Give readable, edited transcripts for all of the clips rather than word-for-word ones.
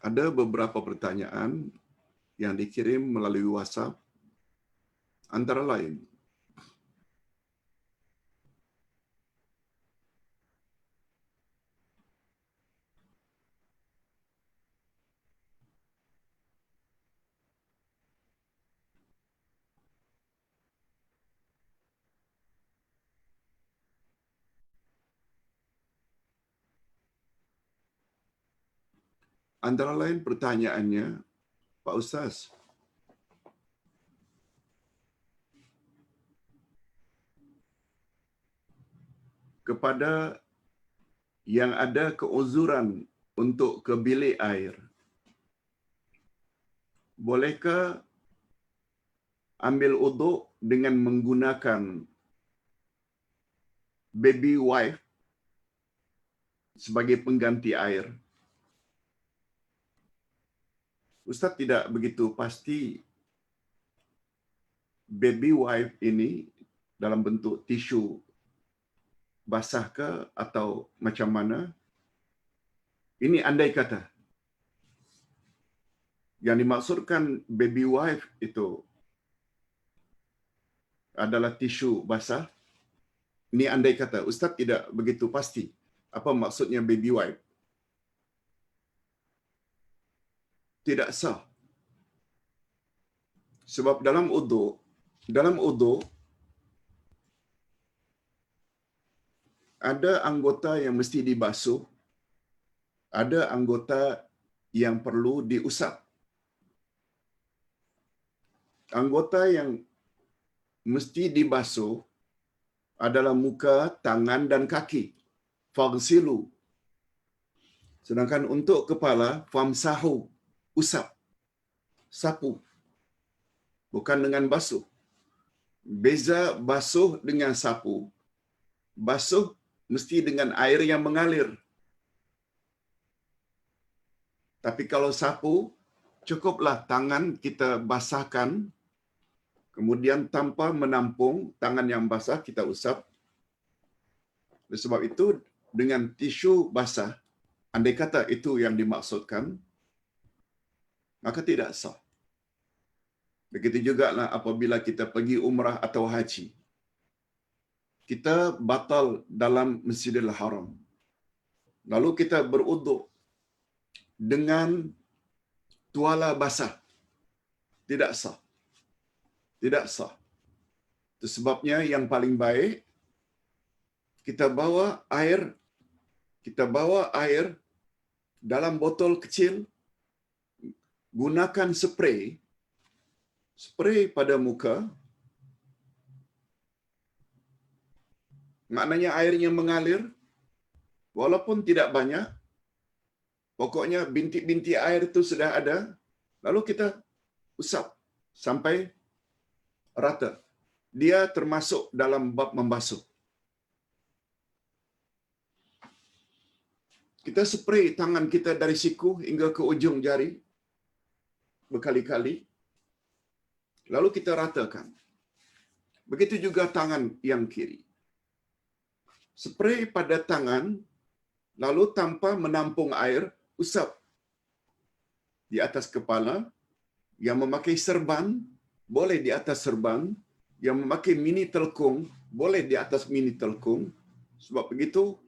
Ada beberapa pertanyaan yang dikirim melalui WhatsApp, antara lain, pertanyaannya, Pak Ustaz, kepada yang ada keuzuran untuk ke bilik air, bolehkah ambil uduk dengan menggunakan baby wipe sebagai pengganti air? Ustaz tidak begitu pasti baby wipe ini dalam bentuk tisu basah ke atau macam mana. Ini andai kata. Yang dimaksudkan baby wipe itu adalah tisu basah. Ini andai kata. Ustaz tidak begitu pasti apa maksudnya baby wipe. Tidak sah. Sebab dalam uduk ada anggota yang mesti dibasuh, ada anggota yang perlu diusap. Anggota yang mesti dibasuh adalah muka, tangan dan kaki. Faghsilu. Sedangkan untuk kepala, famsahu, usap, sapu. Bukan dengan basuh. Beza basuh dengan sapu. Basuh mesti dengan air yang mengalir. Tapi kalau sapu, cukuplah tangan kita basahkan, kemudian tanpa menampung tangan yang basah, kita usap. Oleh sebab itu, dengan tisu basah, andai kata itu yang dimaksudkan, maka tidak sah. Begitu juga lah apabila kita pergi umrah atau haji. Kita batal dalam Masjidil Haram. Lalu kita beruduk dengan tuala basah. Tidak sah. Tidak sah. Itu sebabnya yang paling baik, kita bawa air dalam botol kecil, gunakan spray pada muka. Maknanya airnya mengalir, walaupun tidak banyak, pokoknya bintik-bintik air itu sudah ada, lalu kita usap sampai rata. Dia termasuk dalam bab membasuh. Kita spray tangan kita dari siku hingga ke ujung jari berkali-kali, lalu kita ratakan. Begitu juga tangan yang kiri. Spray pada tangan, lalu tanpa menampung air, usap di atas kepala. Yang memakai serban, boleh di atas serban. Yang memakai mini telkung, boleh di atas mini telkung. Sebab begitu,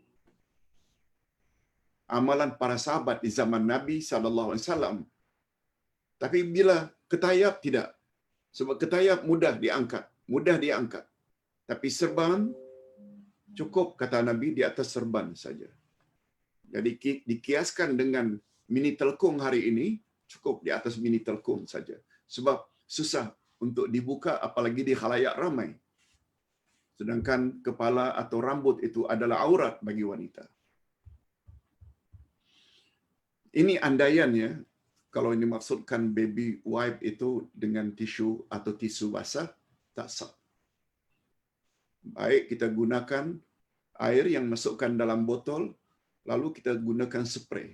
amalan para sahabat di zaman Nabi SAW. Tapi bila ketayap, tidak. Sebab ketayap mudah diangkat. Tapi serban, cukup kata Nabi di atas serban saja. Jadi dikiaskan dengan mini telkung hari ini, cukup di atas mini telkung saja. Sebab susah untuk dibuka apalagi di khalayak ramai. Sedangkan kepala atau rambut itu adalah aurat bagi wanita. Ini andaiannya, kalau ini maksudkan baby wipe itu dengan tisu atau tisu basah, tak sah. Baik kita gunakan air yang masukkan dalam botol, lalu kita gunakan spray.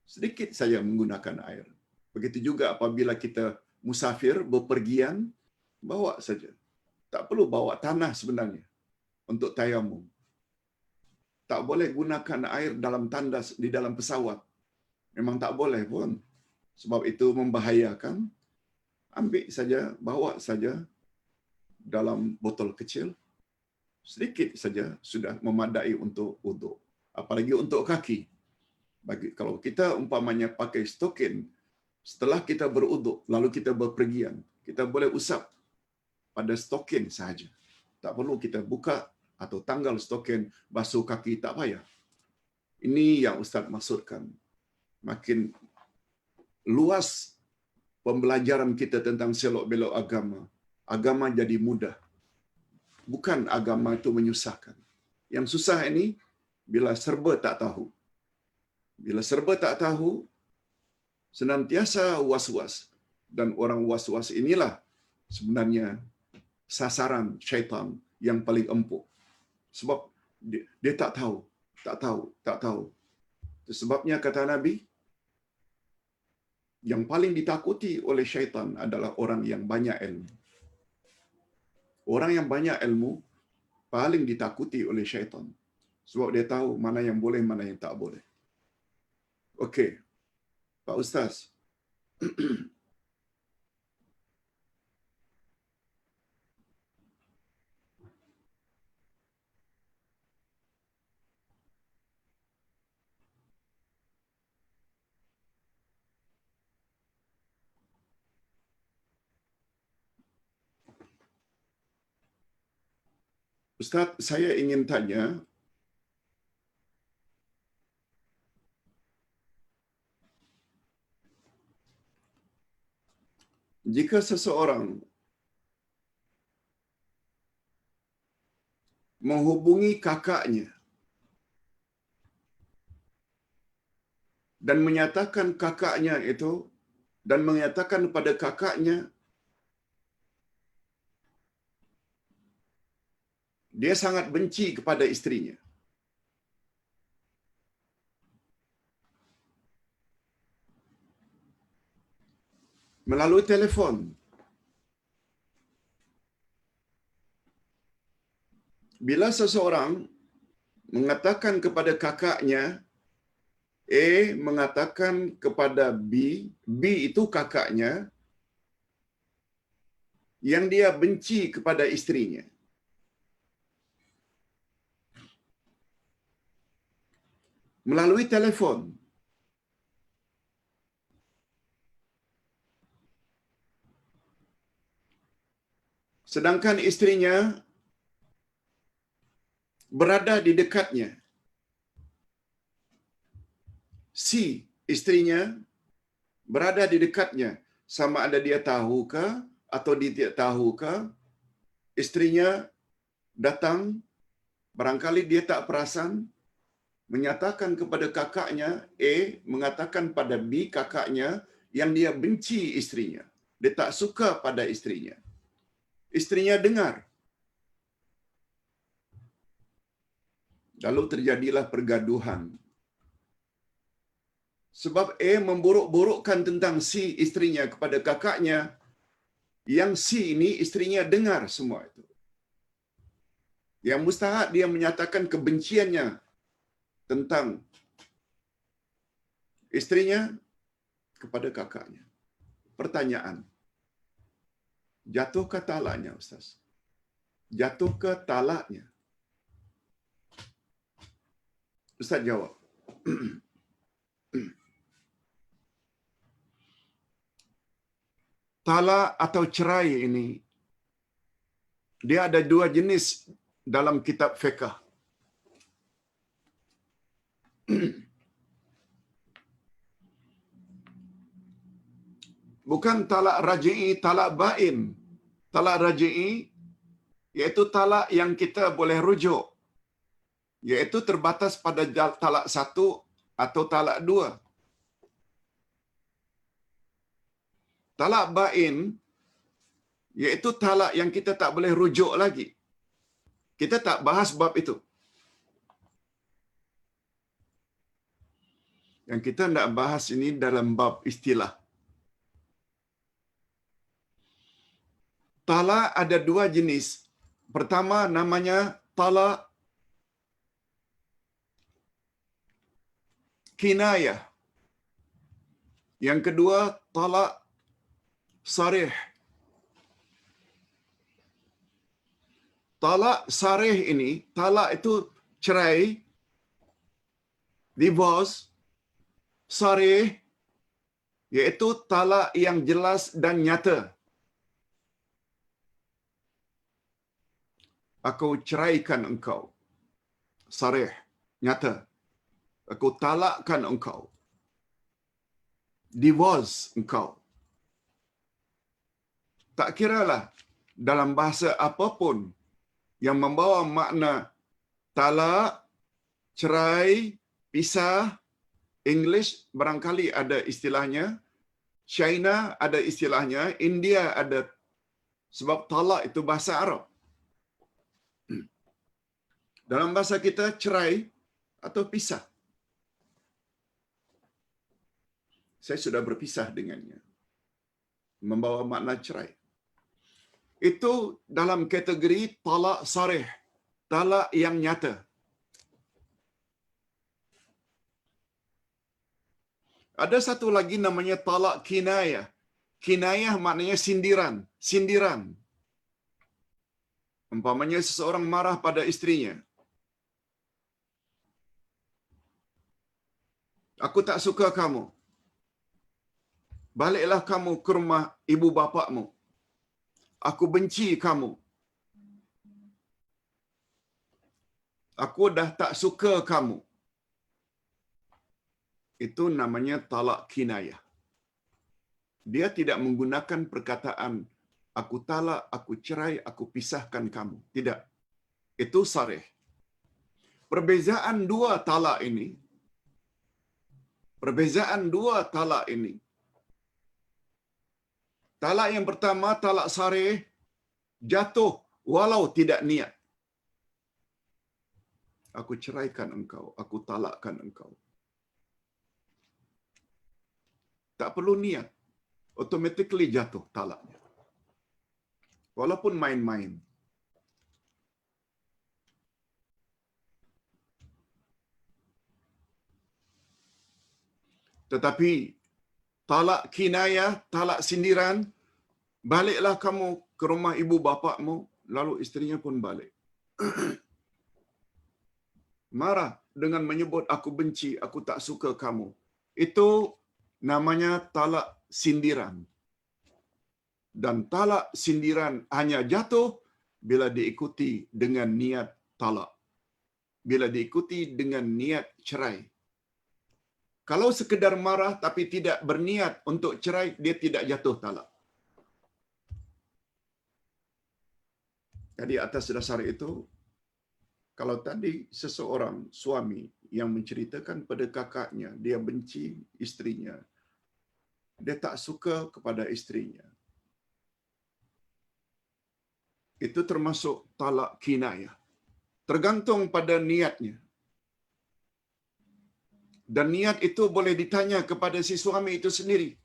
Sedikit saja menggunakan air. Begitu juga apabila kita musafir, bepergian, bawa saja. Tak perlu bawa tanah sebenarnya untuk tayamum. Tak boleh gunakan air dalam tandas di dalam pesawat. Memang tak boleh pun. Sebab itu membahayakan. Ambil saja, bawa saja dalam botol kecil. Sedikit saja sudah memadai untuk wuduk. Apalagi untuk kaki. Kalau kita umpamanya pakai stokin, setelah kita berwuduk, lalu kita berpergian, kita boleh usap pada stokin sahaja. Tak perlu kita buka atau tanggal stokin, basuh kaki, tak payah. Ini yang Ustaz maksudkan. Makin luas pembelajaran kita tentang selok-belok agama. Agama jadi mudah. Bukan agama itu menyusahkan. Yang susah ini, bila serba tak tahu. Bila serba tak tahu, senantiasa was-was. Dan orang was-was inilah sebenarnya sasaran syaitan yang paling empuk. Sebab dia tak tahu, tak tahu, tak tahu. Itu sebabnya kata Nabi, yang paling ditakuti oleh syaitan adalah orang yang banyak ilmu. Orang yang banyak ilmu paling ditakuti oleh syaitan. Sebab dia tahu mana yang boleh, mana yang tak boleh. Okey, Pak Ustaz. Ustaz, saya ingin tanya, jika seseorang menghubungi kakaknya dan menyatakan kakaknya itu, dan menyatakan pada kakaknya, dia sangat benci kepada istrinya. Melalui telefon. Bila seseorang mengatakan kepada kakaknya, A mengatakan kepada B, B itu kakaknya, yang dia benci kepada istrinya. Melalui telefon. Sedangkan istrinya berada di dekatnya. C, istrinya berada di dekatnya. Sama ada dia tahukah atau dia tidak tahukah, istrinya datang, barangkali dia tak perasan, menyatakan kepada kakaknya, A mengatakan pada B, kakaknya, yang dia benci istrinya. Dia tak suka pada istrinya. Istrinya dengar. Lalu terjadilah pergaduhan. Sebab A memburuk-burukkan tentang C, istrinya, kepada kakaknya, yang C ini istrinya dengar semua itu. Yang mustahak dia menyatakan kebenciannya tentang istrinya kepada kakaknya. Pertanyaan, jatuh ke talaknya, Ustaz? Jatuh ke talaknya? Ustaz jawab. Talak atau cerai ini, dia ada dua jenis dalam kitab fiqh. Bukan talak raj'i, talak bain. Talak raj'i iaitu talak yang kita boleh rujuk, iaitu terbatas pada talak satu atau talak dua. Talak bain iaitu talak yang kita tak boleh rujuk lagi. Kita tak bahas bab itu. Yang kita nak bahas ini dalam bab istilah. Talak ada dua jenis. Pertama namanya talak kinayah. Yang kedua, talak sarih. Talak sarih ini, talak itu cerai, divorce, sarih, yaitu talak yang jelas dan nyata. Aku ceraikan engkau. Sarih, nyata. Aku talakkan engkau. Divorce engkau. Tak kiralah dalam bahasa apapun yang membawa makna talak, cerai, pisah. English barangkali ada istilahnya, China ada istilahnya, India ada, sebab talak itu bahasa Arab. Dalam bahasa kita cerai atau pisah. Saya sudah berpisah dengannya. Membawa makna cerai. Itu dalam kategori talak sarih, talak yang nyata. Ada satu lagi namanya talak kinayah. Kinayah maknanya sindiran, sindiran. Umpamanya seseorang marah pada istrinya. Aku tak suka kamu. Baliklah kamu ke rumah ibu bapakmu. Aku benci kamu. Aku dah tak suka kamu. Itu namanya talak kinayah. Dia tidak menggunakan perkataan aku talak, aku cerai, aku pisahkan kamu. Tidak. Itu sarih. Perbezaan dua talak ini, talak yang pertama, talak sarih, jatuh walau tidak niat. Aku ceraikan engkau, aku talakkan engkau. Tak perlu niat. Automatically jatuh talaknya. Walaupun main-main. Tetapi talak kinayah, talak sindiran, baliklah kamu ke rumah ibu bapakmu, lalu istrinya pun balik. Marah dengan menyebut aku benci, aku tak suka kamu. Itu namanya talak sindiran. Dan talak sindiran hanya jatuh bila diikuti dengan niat talak. Bila diikuti dengan niat cerai. Kalau sekedar marah tapi tidak berniat untuk cerai, dia tidak jatuh talak. Jadi atas dasar itu, kalau tadi seseorang suami yang menceritakan pada kakaknya, dia benci istrinya, dia tak suka kepada istrinya, itu termasuk talak kinayah. Tergantung pada niatnya. Dan niat itu boleh ditanya kepada si suami itu sendiri.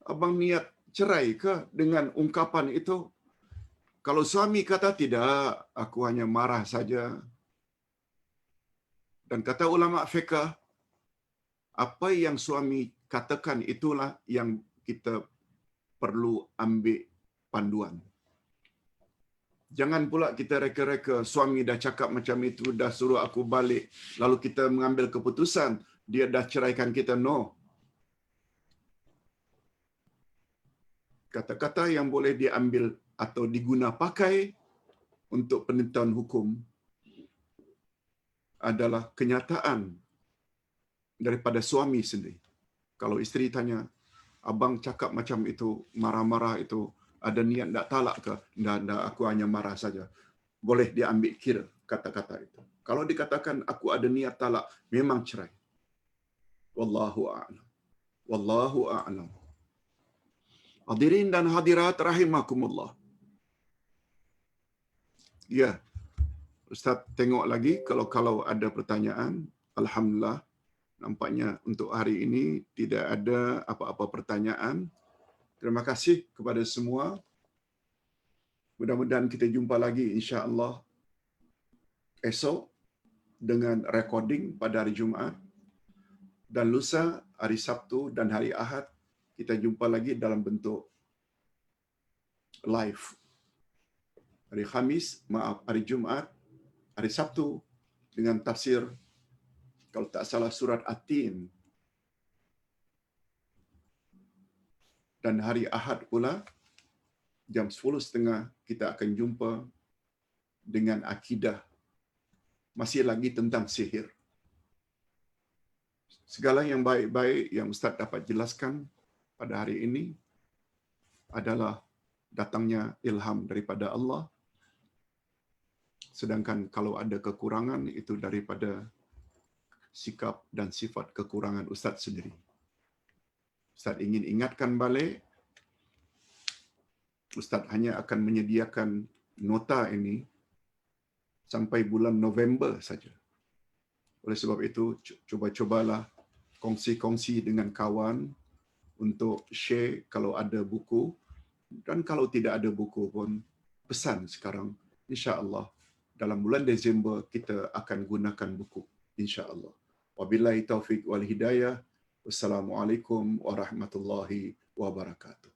Abang niat cerai ke dengan ungkapan itu? Kalau suami kata tidak, aku hanya marah saja. Dan kata ulama fiqh, apa yang suami katakan itulah yang kita perlu ambil panduan. Jangan pula kita reka-reka suami dah cakap macam itu, dah suruh aku balik, lalu kita mengambil keputusan, dia dah ceraikan kita. No. Kata-kata yang boleh diambil atau diguna pakai untuk penentuan hukum adalah kenyataan daripada suami sendiri. Kalau isteri tanya, abang cakap macam itu, marah-marah itu, ada niat tak talak ke? Tak, aku hanya marah saja. Boleh diambil kira kata-kata itu. Kalau dikatakan aku ada niat talak, memang cerai. Wallahu a'lam. Wallahu a'lam. Hadirin dan hadirat rahimakumullah. Ya, Ustaz tengok lagi kalau ada pertanyaan. Alhamdulillah, nampaknya untuk hari ini tidak ada apa-apa pertanyaan. Terima kasih kepada semua. Mudah-mudahan kita jumpa lagi insya-Allah esok dengan recording pada hari Jumaat. Dan lusa, hari Sabtu dan hari Ahad, kita jumpa lagi dalam bentuk live. Hari Khamis, hari Jumaat, hari Sabtu dengan tafsir, kalau tak salah, surat At-Tin. Dan hari Ahad pula, jam 10.30 kita akan jumpa dengan akidah. Masih lagi tentang sihir. Segala yang baik-baik yang Ustaz dapat jelaskan pada hari ini adalah datangnya ilham daripada Allah. Sedangkan kalau ada kekurangan, itu daripada sikap dan sifat kekurangan Ustaz sendiri. Ustaz ingin ingatkan balik, Ustaz hanya akan menyediakan nota ini sampai bulan November saja. Oleh sebab itu, cuba-cubalah kongsi-kongsi dengan kawan untuk share kalau ada buku. Dan kalau tidak ada buku pun, pesan sekarang. InsyaAllah, dalam bulan Disember, kita akan gunakan buku. InsyaAllah. Wabillahi taufiq wal hidayah. Wassalamualaikum warahmatullahi wabarakatuh.